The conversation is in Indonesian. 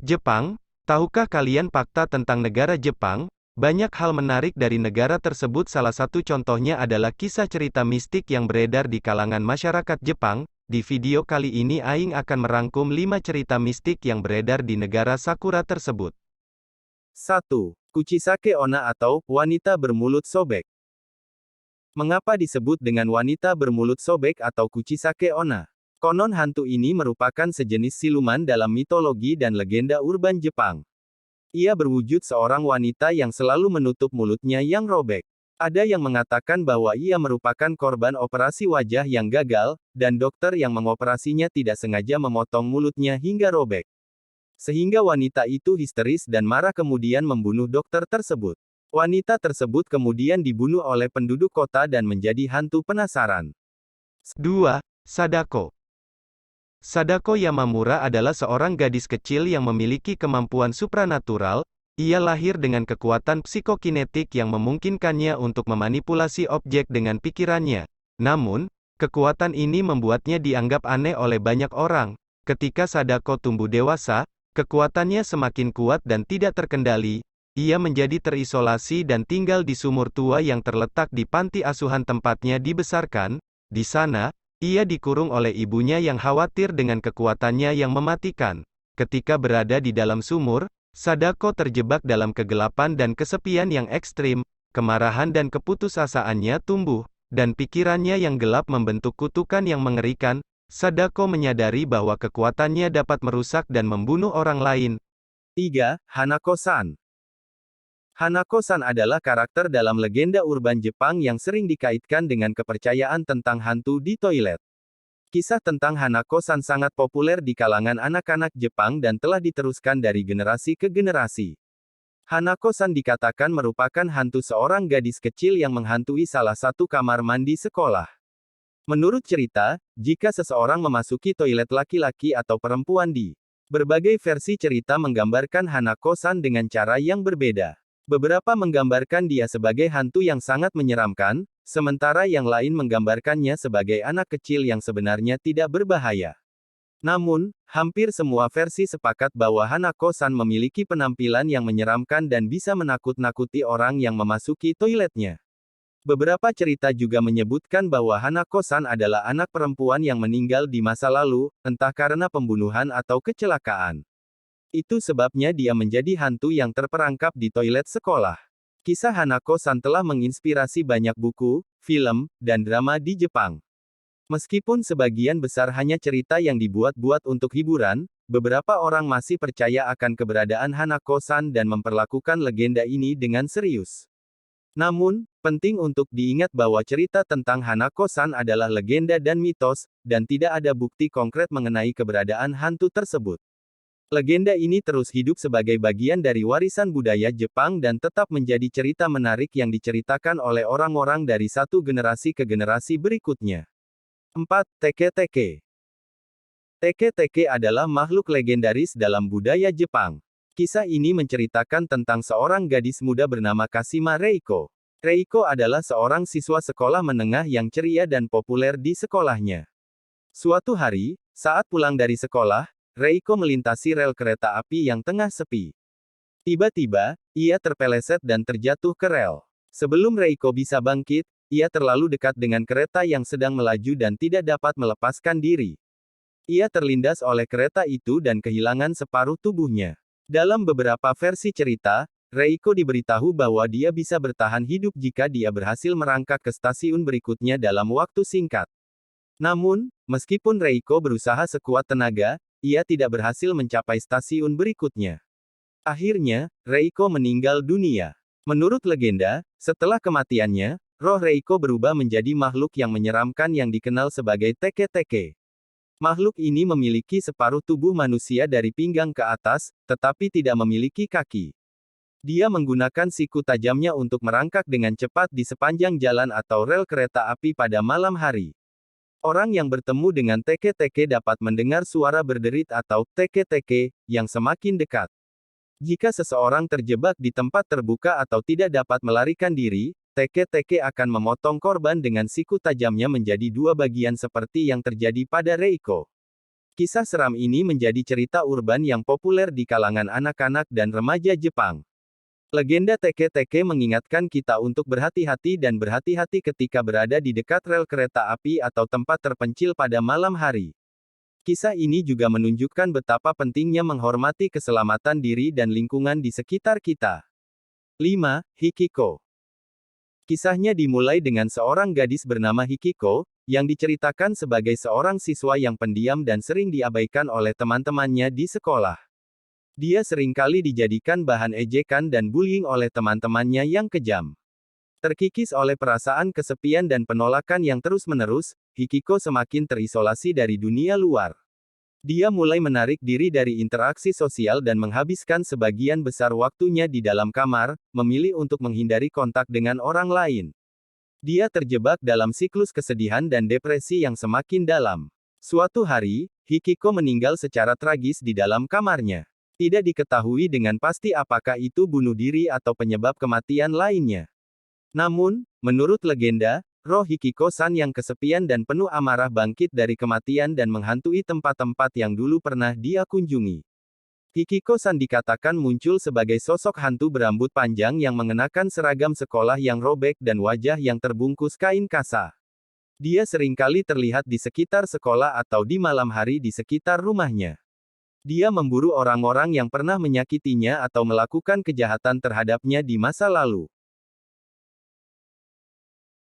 Jepang, tahukah kalian fakta tentang negara Jepang? Banyak hal menarik dari negara tersebut, salah satu contohnya adalah kisah cerita mistik yang beredar di kalangan masyarakat Jepang. Di video kali ini Aing akan merangkum 5 cerita mistik yang beredar di negara Sakura tersebut. 1. Kuchisake Onna atau wanita bermulut sobek. Mengapa disebut dengan wanita bermulut sobek atau Kuchisake Onna? Konon hantu ini merupakan sejenis siluman dalam mitologi dan legenda urban Jepang. Ia berwujud seorang wanita yang selalu menutup mulutnya yang robek. Ada yang mengatakan bahwa ia merupakan korban operasi wajah yang gagal, dan dokter yang mengoperasinya tidak sengaja memotong mulutnya hingga robek. Sehingga wanita itu histeris dan marah kemudian membunuh dokter tersebut. Wanita tersebut kemudian dibunuh oleh penduduk kota dan menjadi hantu penasaran. 2. Sadako. Sadako Yamamura adalah seorang gadis kecil yang memiliki kemampuan supranatural. Ia lahir dengan kekuatan psikokinetik yang memungkinkannya untuk memanipulasi objek dengan pikirannya. Namun, kekuatan ini membuatnya dianggap aneh oleh banyak orang. Ketika Sadako tumbuh dewasa, kekuatannya semakin kuat dan tidak terkendali. Ia menjadi terisolasi dan tinggal di sumur tua yang terletak di panti asuhan tempatnya dibesarkan. Di sana, ia dikurung oleh ibunya yang khawatir dengan kekuatannya yang mematikan. Ketika berada di dalam sumur, Sadako terjebak dalam kegelapan dan kesepian yang ekstrim. Kemarahan dan keputusasaannya tumbuh, dan pikirannya yang gelap membentuk kutukan yang mengerikan. Sadako menyadari bahwa kekuatannya dapat merusak dan membunuh orang lain. 3. Hanako-san. Hanako-san adalah karakter dalam legenda urban Jepang yang sering dikaitkan dengan kepercayaan tentang hantu di toilet. Kisah tentang Hanako-san sangat populer di kalangan anak-anak Jepang dan telah diteruskan dari generasi ke generasi. Hanako-san dikatakan merupakan hantu seorang gadis kecil yang menghantui salah satu kamar mandi sekolah. Menurut cerita, jika seseorang memasuki toilet laki-laki atau perempuan di berbagai versi cerita menggambarkan Hanako-san dengan cara yang berbeda. Beberapa menggambarkan dia sebagai hantu yang sangat menyeramkan, sementara yang lain menggambarkannya sebagai anak kecil yang sebenarnya tidak berbahaya. Namun, hampir semua versi sepakat bahwa Hanako-san memiliki penampilan yang menyeramkan dan bisa menakut-nakuti orang yang memasuki toiletnya. Beberapa cerita juga menyebutkan bahwa Hanako-san adalah anak perempuan yang meninggal di masa lalu, entah karena pembunuhan atau kecelakaan. Itu sebabnya dia menjadi hantu yang terperangkap di toilet sekolah. Kisah Hanako-san telah menginspirasi banyak buku, film, dan drama di Jepang. Meskipun sebagian besar hanya cerita yang dibuat-buat untuk hiburan, beberapa orang masih percaya akan keberadaan Hanako-san dan memperlakukan legenda ini dengan serius. Namun, penting untuk diingat bahwa cerita tentang Hanako-san adalah legenda dan mitos, dan tidak ada bukti konkret mengenai keberadaan hantu tersebut. Legenda ini terus hidup sebagai bagian dari warisan budaya Jepang dan tetap menjadi cerita menarik yang diceritakan oleh orang-orang dari satu generasi ke generasi berikutnya. 4. Teke-teke. Teke-teke adalah makhluk legendaris dalam budaya Jepang. Kisah ini menceritakan tentang seorang gadis muda bernama Kashima Reiko. Reiko adalah seorang siswa sekolah menengah yang ceria dan populer di sekolahnya. Suatu hari, saat pulang dari sekolah, Reiko melintasi rel kereta api yang tengah sepi. Tiba-tiba, ia terpeleset dan terjatuh ke rel. Sebelum Reiko bisa bangkit, ia terlalu dekat dengan kereta yang sedang melaju dan tidak dapat melepaskan diri. Ia terlindas oleh kereta itu dan kehilangan separuh tubuhnya. Dalam beberapa versi cerita, Reiko diberitahu bahwa dia bisa bertahan hidup jika dia berhasil merangkak ke stasiun berikutnya dalam waktu singkat. Namun, meskipun Reiko berusaha sekuat tenaga, ia tidak berhasil mencapai stasiun berikutnya. Akhirnya, Reiko meninggal dunia. Menurut legenda, setelah kematiannya, roh Reiko berubah menjadi makhluk yang menyeramkan yang dikenal sebagai teke-teke. Makhluk ini memiliki separuh tubuh manusia dari pinggang ke atas, tetapi tidak memiliki kaki. Dia menggunakan siku tajamnya untuk merangkak dengan cepat di sepanjang jalan atau rel kereta api pada malam hari. Orang yang bertemu dengan teke-teke dapat mendengar suara berderit atau teke-teke yang semakin dekat. Jika seseorang terjebak di tempat terbuka atau tidak dapat melarikan diri, teke-teke akan memotong korban dengan siku tajamnya menjadi dua bagian seperti yang terjadi pada Reiko. Kisah seram ini menjadi cerita urban yang populer di kalangan anak-anak dan remaja Jepang. Legenda teke-teke mengingatkan kita untuk berhati-hati dan berhati-hati ketika berada di dekat rel kereta api atau tempat terpencil pada malam hari. Kisah ini juga menunjukkan betapa pentingnya menghormati keselamatan diri dan lingkungan di sekitar kita. 5. Hikiko. Kisahnya dimulai dengan seorang gadis bernama Hikiko, yang diceritakan sebagai seorang siswa yang pendiam dan sering diabaikan oleh teman-temannya di sekolah. Dia seringkali dijadikan bahan ejekan dan bullying oleh teman-temannya yang kejam. Terkikis oleh perasaan kesepian dan penolakan yang terus-menerus, Hikiko semakin terisolasi dari dunia luar. Dia mulai menarik diri dari interaksi sosial dan menghabiskan sebagian besar waktunya di dalam kamar, memilih untuk menghindari kontak dengan orang lain. Dia terjebak dalam siklus kesedihan dan depresi yang semakin dalam. Suatu hari, Hikiko meninggal secara tragis di dalam kamarnya. Tidak diketahui dengan pasti apakah itu bunuh diri atau penyebab kematian lainnya. Namun, menurut legenda, roh Hikiko-san yang kesepian dan penuh amarah bangkit dari kematian dan menghantui tempat-tempat yang dulu pernah dia kunjungi. Hikiko-san dikatakan muncul sebagai sosok hantu berambut panjang yang mengenakan seragam sekolah yang robek dan wajah yang terbungkus kain kasa. Dia seringkali terlihat di sekitar sekolah atau di malam hari di sekitar rumahnya. Dia memburu orang-orang yang pernah menyakitinya atau melakukan kejahatan terhadapnya di masa lalu.